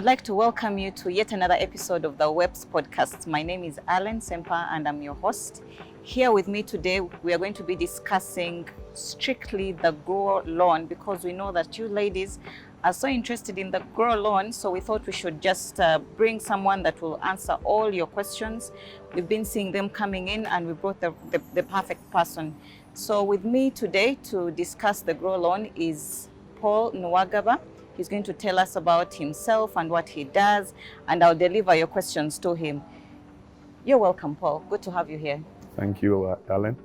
like to welcome you to yet another episode of the WEPS podcast. My name is Alan Sempa and I'm your host. Here with me today, we are going to be discussing strictly the grow loan because we know that you ladies are so interested in the grow loan. So we thought we should just bring someone that will answer all your questions. We've been seeing them coming in and we brought the perfect person. So with me today to discuss the grow loan is Paul Nuwagaba. He's going to tell us about himself and what he does, and I'll deliver your questions to him. You're welcome, Paul. Good to have you here. Thank you, Alan,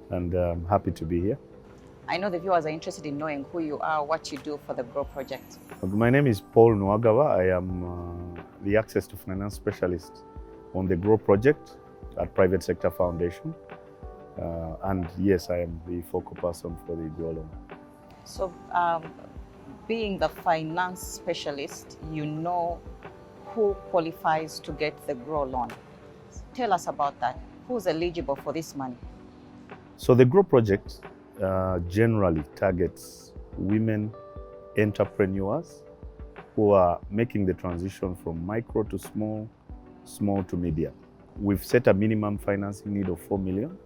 and I'm happy to be here. I know the viewers are interested in knowing who you are, what you do for the GROW project. My name is Paul Nuwagaba. I am the Access to Finance Specialist on the GROW project at Private Sector Foundation. And yes, I am the focal person for the GROW loan. So, being the finance specialist, you know who qualifies to get the GROW loan. Tell us about that. Who's eligible for this money? So the GROW project generally targets women entrepreneurs who are making the transition from micro to small, small to medium. We've set a minimum financing need of 4 million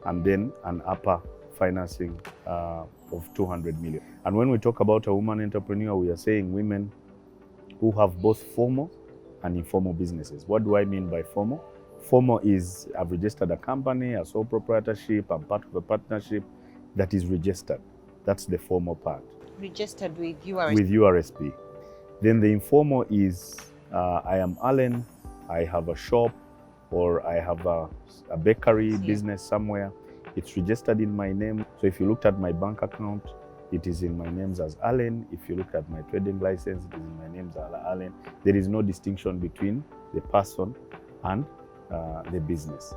and then an upper financing of 200 million. And when we talk about a woman entrepreneur, we are saying women who have both formal and informal businesses. What do I mean by formal? Formal is I've registered a company, a sole proprietorship, I'm part of a partnership that is registered. That's the formal part. Registered with URSP? With URSP. Then the informal is I am Alan, I have a shop or I have a bakery business somewhere. It's registered in my name. So if you looked at my bank account, it is in my name as Alan. If you look at my trading license, it is in my name as Alan. There is no distinction between the person and the business.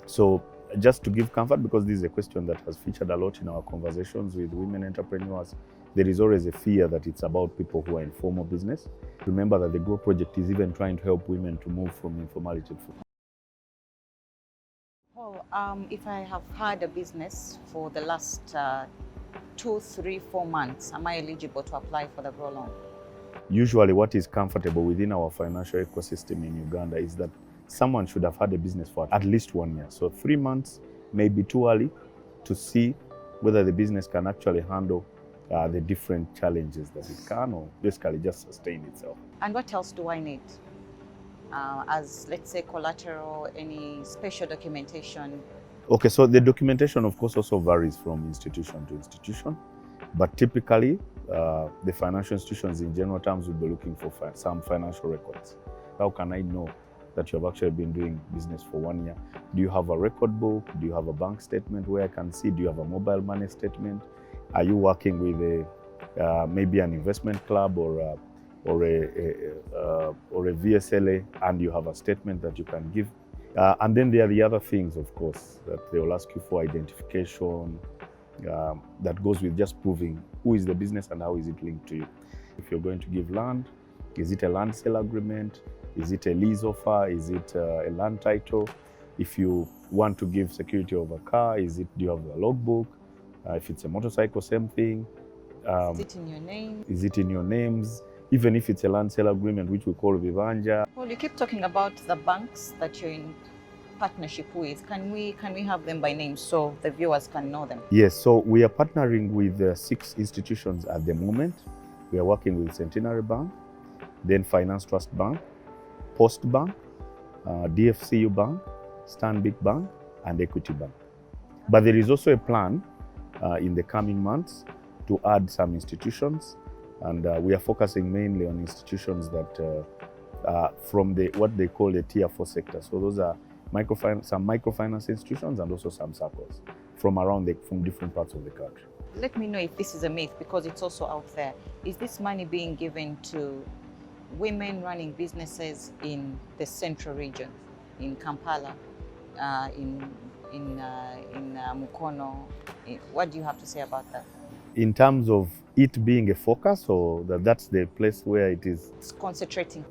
So just to give comfort, because this is a question that has featured a lot in our conversations with women entrepreneurs, there is always a fear that it's about people who are in formal business. Remember that the GROW project is even trying to help women to move from informality to formal. Paul, if I have had a business for the last 2, 3, 4 months, am I eligible to apply for the GROW loan? Usually what is comfortable within our financial ecosystem in Uganda is that someone should have had a business for at least 1 year. So 3 months may be too early to see whether the business can actually handle the different challenges that it can, or basically just sustain itself. And what else do I need? As, let's say, collateral, any special documentation? Okay, so the documentation, of course, also varies from institution to institution. But typically, the financial institutions in general terms will be looking for some financial records. How can I know that you have actually been doing business for 1 year? Do you have a record book? Do you have a bank statement where I can see? Do you have a mobile money statement? Are you working with maybe an investment club or a VSLA, and you have a statement that you can give? And then there are the other things, of course, that they will ask you for identification that goes with just proving who is the business and how is it linked to you. If you're going to give land, is it a land sale agreement? Is it a lease offer? Is it a land title? If you want to give security of a car, do you have a logbook? If it's a motorcycle, same thing. Is it in your name? Is it in your names? Even if it's a land sale agreement, which we call Vivanja. Well, you keep talking about the banks that you're in partnership with. Can we have them by name so the viewers can know them? Yes, so we are partnering with 6 institutions at the moment. We are working with Centenary Bank, then Finance Trust Bank, Post Bank, DFCU Bank, Stanbic Bank, and Equity Bank. But there is also a plan in the coming months to add some institutions, and we are focusing mainly on institutions that from what they call the Tier 4 sector. So those are some microfinance institutions and also some circles from different parts of the country. Let me know if this is a myth, because it's also out there. Is this money being given to women running businesses in the central region, in Kampala, in Mukono? What do you have to say about that? In terms of it being a focus, or that's the place where it's concentrating?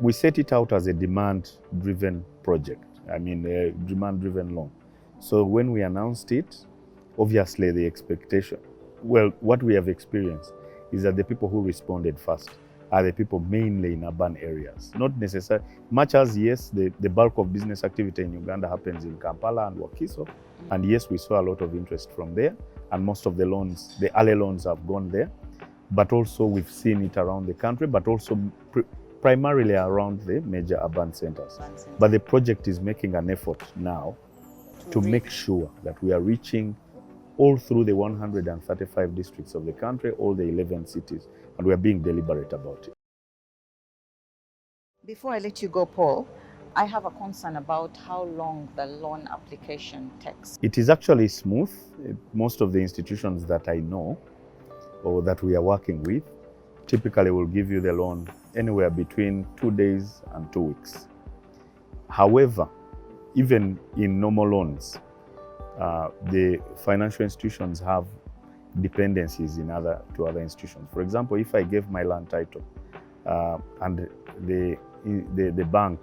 We set it out as a demand-driven project. I mean, a demand-driven loan. So when we announced it, obviously the expectation, well, what we have experienced is that the people who responded first are the people mainly in urban areas. Not necessarily, much as yes, the bulk of business activity in Uganda happens in Kampala and Wakiso. And yes, we saw a lot of interest from there. And most of the loans, the early loans have gone there. But also we've seen it around the country, but also primarily around the major urban centers. But the project is making an effort now to make sure that we are reaching all through the 135 districts of the country, all the 11 cities, and we are being deliberate about it. Before I let you go, Paul, I have a concern about how long the loan application takes. It is actually smooth. Most of the institutions that I know or that we are working with typically will give you the loan anywhere between 2 days and 2 weeks. However, even in normal loans, the financial institutions have dependencies to other institutions. For example, if I gave my land title and the bank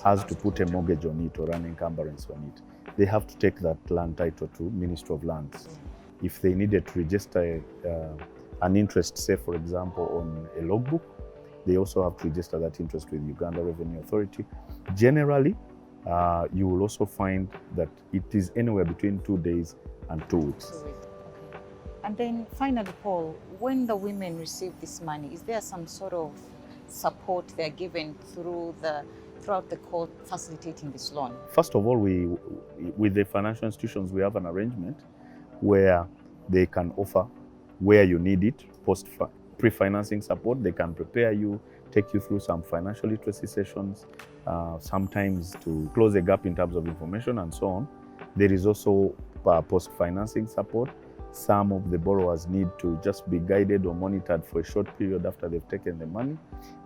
has to put a mortgage on it or an encumbrance on it, they have to take that land title to Ministry of Lands. If they needed to register an interest, say for example, on a logbook, they also have to register that interest with Uganda Revenue Authority. Generally, you will also find that it is anywhere between 2 days and 2 weeks. Okay. And then finally, Paul, when the women receive this money, is there some sort of support they're given throughout the court facilitating this loan? First of all, with the financial institutions, we have an arrangement where they can offer where you need it, pre-financing support. They can prepare you, take you through some financial literacy sessions, sometimes to close the gap in terms of information and so on. There is also post-financing support. Some of the borrowers need to just be guided or monitored for a short period after they've taken the money.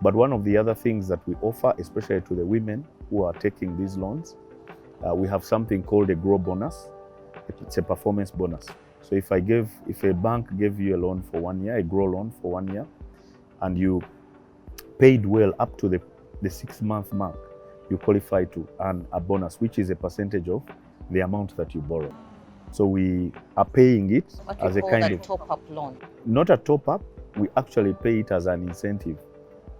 But one of the other things that we offer, especially to the women who are taking these loans, we have something called a grow bonus. It's a performance bonus. So if a bank gave you a loan for 1 year, a grow loan for 1 year, and you paid well up to the 6-month mark, you qualify to earn a bonus, which is a percentage of the amount that you borrow. So we are paying it as a kind of top-up loan. Not a top-up, we actually pay it as an incentive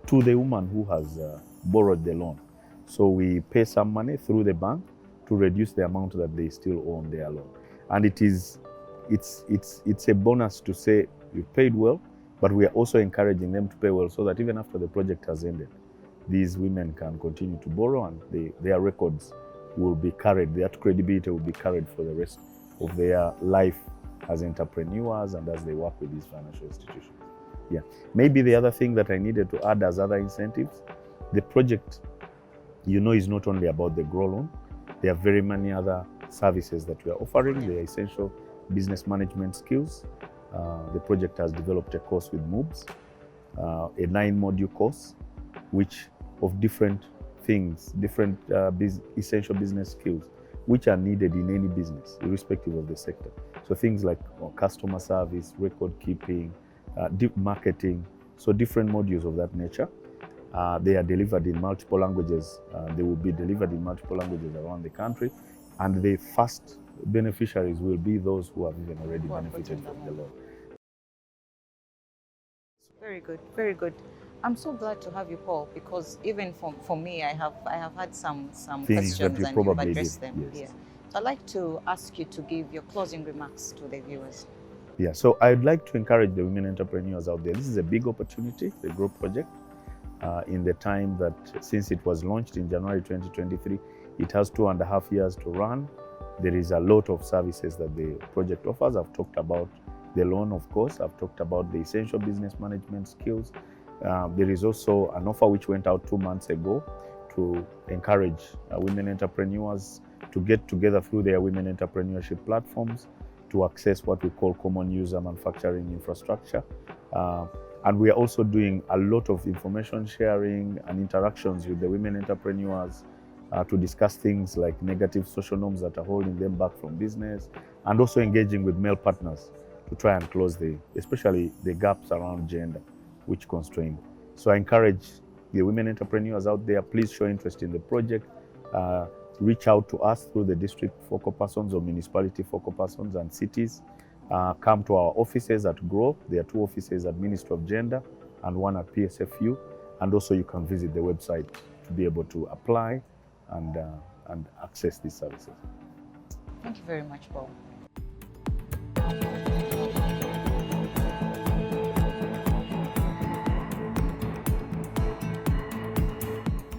to the woman who has borrowed the loan. So we pay some money through the bank to reduce the amount that they still owe on their loan. And it's a bonus to say you paid well, but we are also encouraging them to pay well so that even after the project has ended, these women can continue to borrow and their records will be carried, their credibility will be carried for the rest of their life as entrepreneurs and as they work with these financial institutions. Yeah. Maybe the other thing that I needed to add as other incentives, the project, is not only about the grow loan. There are very many other services that we are offering. They are essential business management skills. The project has developed a course with MOOBs, a 9-module course, which of different things, different essential business skills, which are needed in any business, irrespective of the sector. So things like customer service, record keeping, marketing, so different modules of that nature. They are delivered in multiple languages. They will be delivered in multiple languages around the country. And the first beneficiaries will be those who have even already benefited from the loan. Very good, very good. I'm so glad to have you, Paul, because even for me, I have had some Things questions that and you you've probably addressed did, them. yes. Yeah. So I'd like to ask you to give your closing remarks to the viewers. Yeah, so I'd like to encourage the women entrepreneurs out there. This is a big opportunity, the Grow project. In the time that since it was launched in January 2023, it has 2.5 years to run. There is a lot of services that the project offers. I've talked about the loan, of course. I've talked about the essential business management skills. There is also an offer which went out 2 months ago to encourage women entrepreneurs to get together through their women entrepreneurship platforms to access what we call common user manufacturing infrastructure. And we are also doing a lot of information sharing and interactions with the women entrepreneurs to discuss things like negative social norms that are holding them back from business, and also engaging with male partners to try and close especially the gaps around gender, which constrain. So I encourage the women entrepreneurs out there, please show interest in the project. Reach out to us through the district focal persons or municipality focal persons and cities come to our offices at GROW. There are 2 offices at Ministry of Gender and 1 at PSFU. And also you can visit the website to be able to apply and access these services. Thank you very much, Paul.